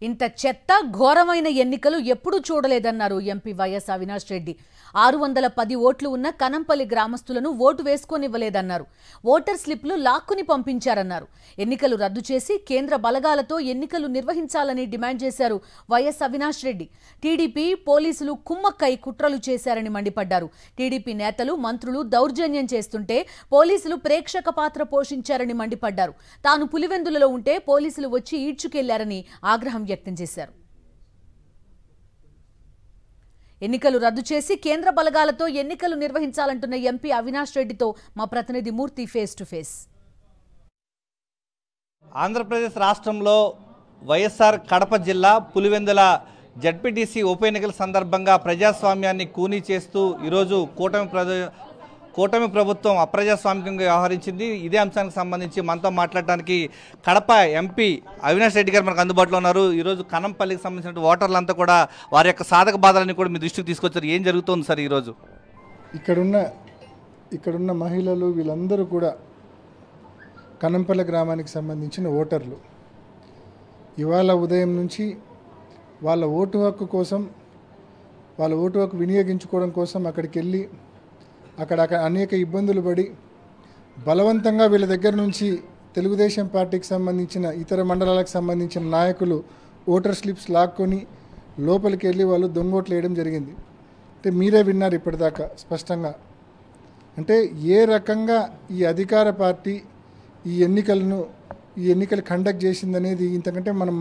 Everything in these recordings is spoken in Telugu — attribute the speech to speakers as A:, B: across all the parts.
A: ఇంత చెత్త ఘోరమైన ఎన్నికలు ఎప్పుడూ చూడలేదన్నారు ఎంపీ వైఎస్ అవినాష్ రెడ్డి. 610 ఓట్లు ఉన్న కనంపల్లి గ్రామస్తులను ఓటు వేసుకోనివ్వలేదన్నారు. ఓటర్ స్లిప్లు లాక్కుని పంపించారన్నారు. ఎన్నికలు రద్దు చేసి కేంద్ర బలగాలతో ఎన్నికలు నిర్వహించాలని డిమాండ్ చేశారు వైఎస్ అవినాష్ రెడ్డి. టీడీపీ పోలీసులు కుమ్మక్కై కుట్రలు చేశారని మండిపడ్డారు. టీడీపీ నేతలు మంత్రులు దౌర్జన్యం చేస్తుంటే పోలీసులు ప్రేక్షక పాత్ర పోషించారని మండిపడ్డారు. తాను పులివెందులలో ఉంటే పోలీసులు వచ్చి ఈడ్చుకెళ్లారని ఆగ్రహం వ్యక్తం చేశారు. ఎన్నికలు రద్దు చేసి కేంద్ర బలగాలతో ఎన్నికలు నిర్వహించాలంటున్న ఎంపీ అవినాష్ రెడ్డితో మా ప్రతినిధి మూర్తి ఫేస్ టు ఫేస్.
B: ఆంధ్రప్రదేశ్ రాష్ట్రంలో వైఎస్ఆర్ కడప జిల్లా పులివెందుల జడ్పీటీసీ ఉప ఎన్నికల సందర్భంగా ప్రజాస్వామ్యాన్ని కూనీ చేస్తూ ఈరోజు కూటమి ప్రభుత్వం అప్రజాస్వామికంగా వ్యవహరించింది. ఇదే అంశానికి సంబంధించి మనతో మాట్లాడటానికి కడప ఎంపీ అవినాష్ రెడ్డి గారు మనకు అందుబాటులో ఉన్నారు. ఈరోజు కనంపల్లికి సంబంధించిన ఓటర్లంతా కూడా వారి యొక్క సాధక బాధలని కూడా మీ దృష్టికి తీసుకొచ్చారు. ఏం జరుగుతుంది సార్ ఈరోజు?
C: ఇక్కడున్న మహిళలు వీళ్ళందరూ కూడా కనంపల్లి గ్రామానికి సంబంధించిన ఓటర్లు. ఇవాళ ఉదయం నుంచి వాళ్ళ ఓటు హక్కు వినియోగించుకోవడం కోసం అక్కడికి వెళ్ళి అక్కడ అనేక ఇబ్బందులు పడి బలవంతంగా వీళ్ళ దగ్గర నుంచి తెలుగుదేశం పార్టీకి సంబంధించిన ఇతర మండలాలకు సంబంధించిన నాయకులు ఓటర్ స్లిప్స్ లాక్కొని లోపలికి వెళ్ళి వాళ్ళు దొంగోట్లు వేయడం జరిగింది. అంటే మీరే విన్నారు ఇప్పటిదాకా స్పష్టంగా. అంటే ఏ రకంగా ఈ అధికార పార్టీ ఈ ఎన్నికలు కండక్ట్ చేసిందనేది ఇంతకంటే మనం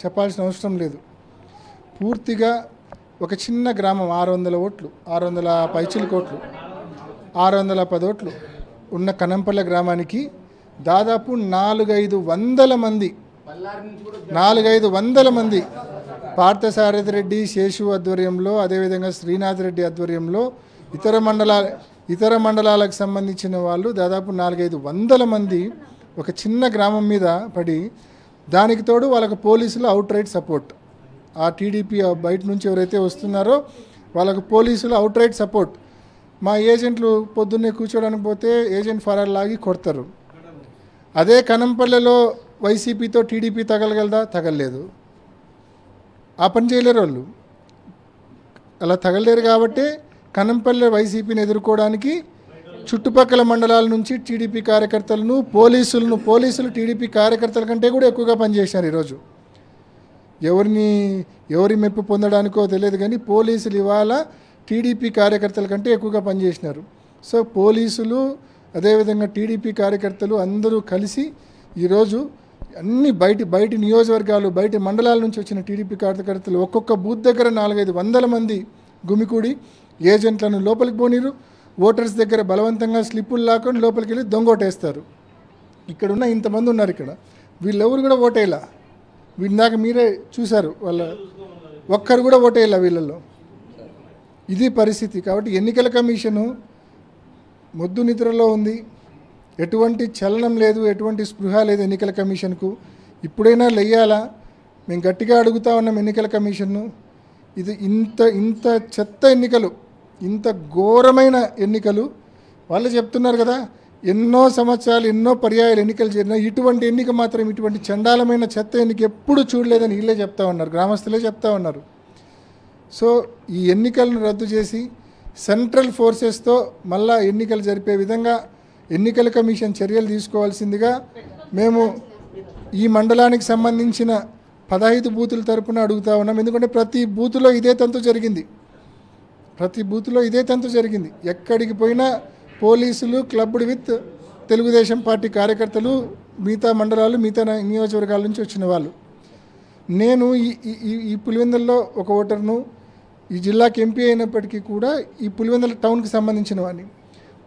C: చెప్పాల్సిన అవసరం లేదు. పూర్తిగా ఒక చిన్న గ్రామం 600 ఓట్లు 600 పైచిలకు ఓట్లు 610 ఓట్లు ఉన్న కనంపల్లి గ్రామానికి దాదాపు 400-500 మంది పార్థసారథి రెడ్డి శేషు ఆధ్వర్యంలో, అదేవిధంగా శ్రీనాథ్ రెడ్డి ఆధ్వర్యంలో ఇతర మండలాలకు సంబంధించిన వాళ్ళు దాదాపు 400-500 మంది ఒక చిన్న గ్రామం మీద పడి, దానికి తోడు వాళ్ళకు పోలీసులు అవుట్ రైట్ సపోర్ట్. ఆ టీడీపీ బయట నుంచి ఎవరైతే వస్తున్నారో వాళ్ళకు పోలీసులు అవుట్ రైట్ సపోర్ట్. మా ఏజెంట్లు పొద్దున్నే కూర్చోడానికి పోతే ఏజెంట్ ఫరార్ లాగి కొడతారు. అదే కనంపల్లెలో వైసీపీతో టీడీపీ తగలగలదా? తగలలేదు. ఆ పని చేయలేరు వాళ్ళు. అలా తగలలేరు కాబట్టి కనంపల్లె వైసీపీని ఎదుర్కోవడానికి చుట్టుపక్కల మండలాల నుంచి టీడీపీ కార్యకర్తలను పోలీసులు టీడీపీ కార్యకర్తల కంటే కూడా ఎక్కువగా పనిచేశారు. ఈరోజు ఎవరి మెప్పు పొందడానికో తెలియదు కానీ పోలీసులు ఇవాళ టీడీపీ కార్యకర్తల కంటే ఎక్కువగా పనిచేసినారు. సో పోలీసులు అదేవిధంగా టీడీపీ కార్యకర్తలు అందరూ కలిసి ఈరోజు అన్ని బయటి నియోజకవర్గాలు బయటి మండలాల నుంచి వచ్చిన టీడీపీ కార్యకర్తలు ఒక్కొక్క బూత్ దగ్గర 400-500 మంది గుమికూడి ఏజెంట్లను లోపలికి పోనీరు, ఓటర్స్ దగ్గర బలవంతంగా స్లిప్పులు లాక్కొని లోపలికి వెళ్ళి దొంగోటేస్తారు. ఇక్కడున్న ఇంతమంది ఉన్నారు. ఇక్కడ వీళ్ళెవరు కూడా ఓటేలా. వీళ్ళదాకా మీరే చూశారు. ఒక్కరు కూడా ఓటేలా వీళ్ళల్లో. ఇది పరిస్థితి. కాబట్టి ఎన్నికల కమిషను మొద్దు నిద్రలో ఉంది. ఎటువంటి చలనం లేదు, ఎటువంటి స్పృహ లేదు ఎన్నికల కమిషన్కు. ఇప్పుడైనా లెయ్యాలా? మేము గట్టిగా అడుగుతా ఉన్నాం ఎన్నికల కమిషన్ను. ఇది ఇంత చెత్త ఎన్నికలు, ఇంత ఘోరమైన ఎన్నికలు. వాళ్ళు చెప్తున్నారు కదా, ఎన్నో సంవత్సరాలు ఎన్నో పర్యాయాలు ఎన్నికలు జరిగినా ఇటువంటి ఎన్నిక మాత్రం, ఇటువంటి చండాలమైన చెత్త ఎన్నిక ఎప్పుడు చూడలేదని వీళ్ళే చెప్తా ఉన్నారు, గ్రామస్తులే చెప్తా ఉన్నారు. సో ఈ ఎన్నికలను రద్దు చేసి సెంట్రల్ ఫోర్సెస్తో మళ్ళా ఎన్నికలు జరిపే విధంగా ఎన్నికల కమిషన్ చర్యలు తీసుకోవాల్సిందిగా మేము ఈ మండలానికి సంబంధించిన 15 బూతుల తరపున అడుగుతా ఉన్నాం. ఎందుకంటే ప్రతి బూతులో ఇదే తంతు జరిగింది. ఎక్కడికి పోయినా పోలీసులు క్లబ్డ్ విత్ తెలుగుదేశం పార్టీ కార్యకర్తలు, మిగతా మండలాలు మిగతా నియోజకవర్గాల నుంచి వచ్చిన వాళ్ళు. నేను ఈ పులివెందుల్లో ఒక ఓటర్ను, ఈ జిల్లాకి ఎంపీ అయినప్పటికీ కూడా ఈ పులివెందుల టౌన్కి సంబంధించిన వాడిని.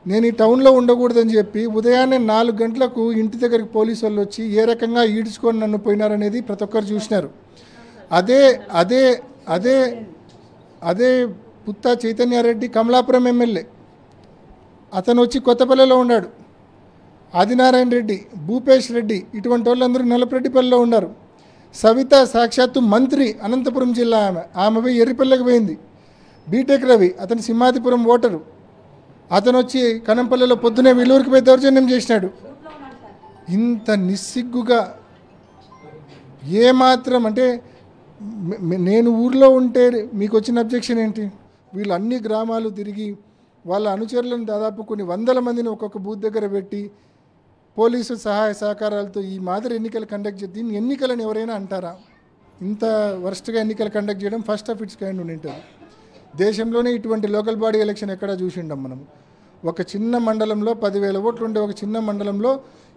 C: నేను ఈ టౌన్లో ఉండకూడదని చెప్పి ఉదయాన్నే 4 గంటలకు ఇంటి దగ్గరికి పోలీసు వాళ్ళు వచ్చి ఏ రకంగా ఈడ్చుకొని నన్ను పోయినారనేది ప్రతి ఒక్కరు చూసినారు. అదే పుత్తా చైతన్యారెడ్డి కమలాపురం ఎమ్మెల్యే, అతను వచ్చి కొత్తపల్లిలో ఉన్నాడు. ఆదినారాయణ రెడ్డి, భూపేష్ రెడ్డి, ఇటువంటి వాళ్ళందరూ నల్లపరెడ్డిపల్లిలో ఉన్నారు. సవిత సాక్షాత్తు మంత్రి, అనంతపురం జిల్లా ఆమె పోయి ఎర్రిపల్లెకి పోయింది. బీటెక్ రవి, అతను సింహాదిపురం ఓటరు, అతను వచ్చి కనంపల్లిలో పొద్దునే వీళ్ళూరికి పోయి దౌర్జన్యం చేసినాడు. ఇంత నిస్సిగ్గుగా ఏమాత్రం అంటే నేను ఊర్లో ఉంటే మీకు వచ్చిన అబ్జెక్షన్ ఏంటి? వీళ్ళు అన్ని గ్రామాలు తిరిగి వాళ్ళ అనుచరులను దాదాపు కొన్ని వందల మందిని ఒక్కొక్క బూత్ దగ్గర పెట్టి పోలీసు సహాయ సహకారాలతో ఈ మాదిరి ఎన్నికలు కండక్ట్ చేసి దీన్ని ఎన్నికలను ఎవరైనా అంటారా? ఇంత వర్స్ట్గా ఎన్నికలు కండక్ట్ చేయడం ఫస్ట్ ఆఫ్ ఇట్స్ కైండ్ ఉంటుంది. దేశంలోనే ఇటువంటి లోకల్ బాడీ ఎలక్షన్ ఎక్కడా చూసిండం మనం. ఒక చిన్న మండలంలో 10,000 ఓట్లు ఉండే ఒక చిన్న మండలంలో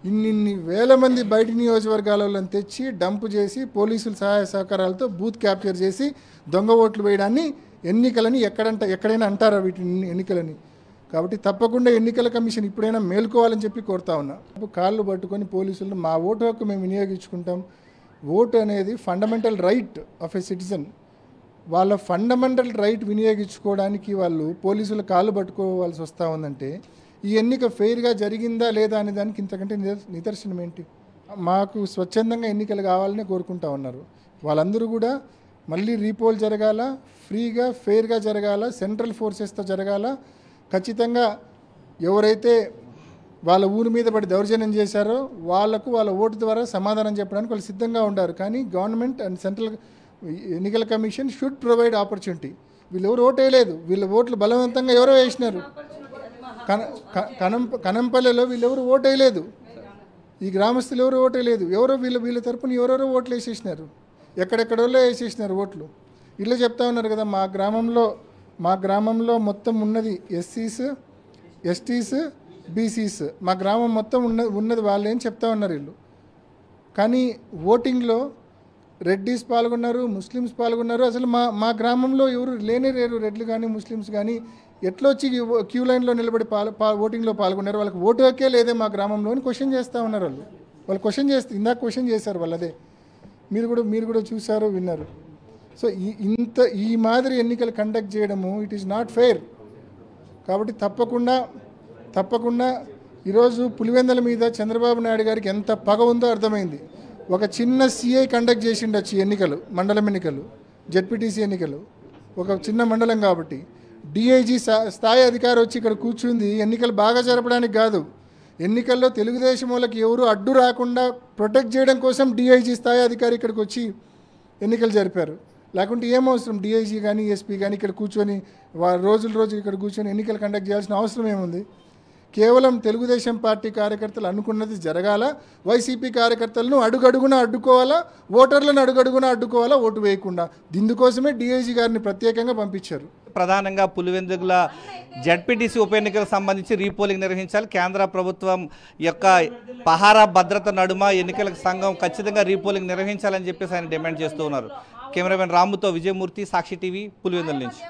C: ఇన్ని వేల మంది బయట నియోజకవర్గాలలో తెచ్చి డంప్ చేసి పోలీసుల సహాయ సహకారాలతో బూత్ క్యాప్చర్ చేసి దొంగ ఓట్లు వేయడాన్ని ఎన్నికలని ఎక్కడైనా అంటారా వీటిని ఎన్నికలని? కాబట్టి తప్పకుండా ఎన్నికల కమిషన్ ఇప్పుడైనా మేల్కోవాలని చెప్పి కోరుతా ఉన్నా. కాళ్ళు పట్టుకొని పోలీసులు మా ఓటు హక్కు మేము వినియోగించుకుంటాం. ఓటు అనేది fundamental right of a citizen. వాళ్ళ ఫండమెంటల్ రైట్ వినియోగించుకోవడానికి వాళ్ళు పోలీసుల కాళ్ళు పట్టుకోవాల్సి వస్తూ ఉందంటే ఈ ఎన్నిక ఫెయిర్గా జరిగిందా లేదా అనే దానికి ఇంతకంటే నిదర్శనం ఏంటి? మాకు స్వచ్ఛందంగా ఎన్నికలు కావాలని కోరుకుంటా ఉన్నారు. వాళ్ళందరూ కూడా మళ్ళీ రీపోల్ జరగాల, ఫ్రీగా ఫెయిర్గా జరగాల, సెంట్రల్ ఫోర్సెస్తో జరగాల. ఖచ్చితంగా ఎవరైతే వాళ్ళ ఊరి మీద పడి దౌర్జన్యం చేశారో వాళ్ళకు వాళ్ళ ఓటు ద్వారా సమాధానం చెప్పడానికి వాళ్ళు సిద్ధంగా ఉండారు. కానీ గవర్నమెంట్ అండ్ సెంట్రల్ ఎన్నికల కమిషన్ షుడ్ ప్రొవైడ్ ఆపర్చునిటీ. వీళ్ళు ఎవరు ఓటు వేయలేదు, వీళ్ళ ఓట్లు బలవంతంగా ఎవరో వేసినారు. కనంపల్లెలో వీళ్ళెవరు ఓటు వేయలేదు, ఈ గ్రామస్తులు ఎవరు ఓటు వేయలేదు. ఎవరో వీళ్ళ తరపున ఎవరెవరో ఓట్లు వేసేసినారు, ఎక్కడెక్కడోళ్ళో వేసేసినారు ఓట్లు. వీళ్ళు చెప్తా ఉన్నారు కదా మా గ్రామంలో మొత్తం ఉన్నది ఎస్సీస్, ఎస్టీస్, బీసీస్, మా గ్రామం మొత్తం ఉన్నది వాళ్ళే అని చెప్తా ఉన్నారు వీళ్ళు. కానీ ఓటింగ్లో రెడ్డిస్ పాల్గొన్నారు, ముస్లిమ్స్ పాల్గొన్నారు. అసలు మా గ్రామంలో ఎవరు లేరు, రెడ్లు కానీ ముస్లిమ్స్ కానీ. ఎట్లా వచ్చి క్యూ లైన్లో నిలబడి ఓటింగ్లో పాల్గొన్నారు? వాళ్ళకి ఓటు హక్కే లేదే మా గ్రామంలో అని క్వశ్చన్ చేస్తూ ఉన్నారు వాళ్ళు క్వశ్చన్ ఇందాక క్వశ్చన్ చేశారు వాళ్ళు. అదే మీరు కూడా చూశారు, విన్నారు. సో ఈ మాదిరి ఎన్నికలు కండక్ట్ చేయడము ఇట్ ఈస్ నాట్ ఫెయిర్. కాబట్టి తప్పకుండా ఈరోజు పులివెందుల మీద చంద్రబాబు నాయుడు గారికి ఎంత పగ ఉందో అర్థమైంది. ఒక చిన్న సిఐ కండక్ట్ చేసిండొచ్చు ఎన్నికలు, మండలం ఎన్నికలు, జెడ్పీటీసీ ఎన్నికలు, ఒక చిన్న మండలం కాబట్టి. డిఐజీ స్థాయి అధికారి వచ్చి ఇక్కడ కూర్చుంది ఎన్నికలు బాగా జరపడానికి కాదు, ఎన్నికల్లో తెలుగుదేశం వాళ్ళకి ఎవరు అడ్డు రాకుండా ప్రొటెక్ట్ చేయడం కోసం డిఐజీ స్థాయి అధికారి ఇక్కడికి వచ్చి ఎన్నికలు జరిపారు. లేకుంటే ఏమవసరం డిఐజీ కానీ ఎస్పీ కానీ ఇక్కడ కూర్చొని రోజు ఇక్కడ కూర్చొని ఎన్నికలు కండక్ట్ చేయాల్సిన అవసరం ఏముంది? కేవలం తెలుగుదేశం పార్టీ కార్యకర్తలు అనుకున్నది జరగాల, వైసీపీ కార్యకర్తలను అడుగడుగునా అడ్డుకోవాలా, ఓటర్లను అడుగడుగునా అడ్డుకోవాలా, ఓటు వేయకుండా. దీనికోసమే డిఐజీ గారిని ప్రత్యేకంగా పంపించారు.
B: ప్రధానంగా పులివెందుల జడ్పీటీసీ ఉప ఎన్నికలకు సంబంధించి రీపోలింగ్ నిర్వహించాలి. కేంద్ర ప్రభుత్వం యొక్క పహారా భద్రత నడుమ ఎన్నికల సంఘం ఖచ్చితంగా రీపోలింగ్ నిర్వహించాలని చెప్పేసి ఆయన డిమాండ్ చేస్తూ ఉన్నారు. కెమెరామెన్ రాముతో విజయమూర్తి, సాక్షి టీవీ, పులివెందుల నుంచి.